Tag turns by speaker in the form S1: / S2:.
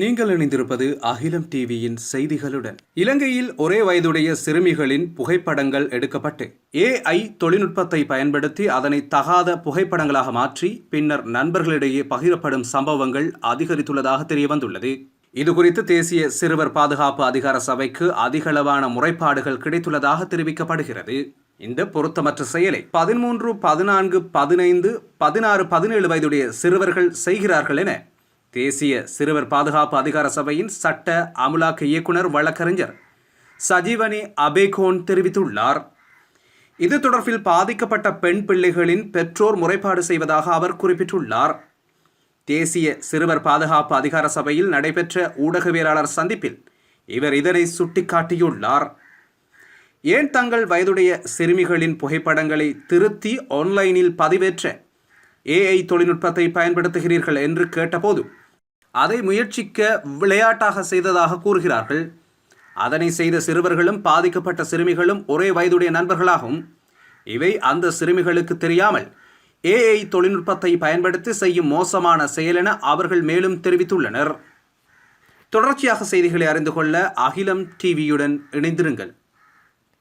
S1: நீங்கள் இணைந்திருப்பது அகிலம் டிவியின் செய்திகளுடன். இலங்கையில் ஒரே வயதுடைய சிறுமிகளின் புகைப்படங்கள் எடுக்கப்பட்டு AI தொழில்நுட்பத்தை பயன்படுத்தி அதனை தகாத புகைப்படங்களாக மாற்றி பின்னர் நண்பர்களிடையே பகிரப்படும் சம்பவங்கள் அதிகரித்துள்ளதாக தெரியவந்துள்ளது. இதுகுறித்து தேசிய சிறுவர் பாதுகாப்பு அதிகார சபைக்கு அதிகளவான முறைப்பாடுகள் கிடைத்துள்ளதாக தெரிவிக்கப்படுகிறது. இந்த பொருத்தமற்ற செயலை 13, 14, 15, 16, 17 வயதுடைய சிறுவர்கள் செய்கிறார்கள் என தேசிய சிறுவர் பாதுகாப்பு அதிகார சபையின் சட்ட அமுலாக்க இயக்குனர் வழக்கறிஞர் சஜீவனி அபேகோன் தெரிவித்துள்ளார். இது தொடர்பில் பாதிக்கப்பட்ட பெண் பிள்ளைகளின் பெற்றோர் முறைப்பாடு செய்வதாக அவர் குறிப்பிட்டுள்ளார். தேசிய சிறுவர் பாதுகாப்பு அதிகார சபையில் நடைபெற்ற ஊடகவியலாளர் சந்திப்பில் இவர் இதனை சுட்டிக்காட்டியுள்ளார். ஏன் தங்கள் வயதுடைய சிறுமிகளின் புகைப்படங்களை திருத்தி ஆன்லைனில் பதிவேற்ற AI தொழில்நுட்பத்தை பயன்படுத்துகிறீர்கள் என்று கேட்டபோது அதை முயற்சிக்க விளையாட்டாக செய்ததாக கூறுகிறார்கள். அதனை செய்த சிறுவர்களும் பாதிக்கப்பட்ட சிறுமிகளும் ஒரே வயதுடைய நண்பர்களாகும். இவை அந்த சிறுமிகளுக்கு தெரியாமல் AI தொழில்நுட்பத்தை பயன்படுத்தி செய்யும் மோசமான செயல் என அவர்கள் மேலும் தெரிவித்துள்ளனர். தொடர்ச்சியாக செய்திகளை அறிந்து கொள்ள அகிலம் டிவியுடன் இணைந்திருங்கள்.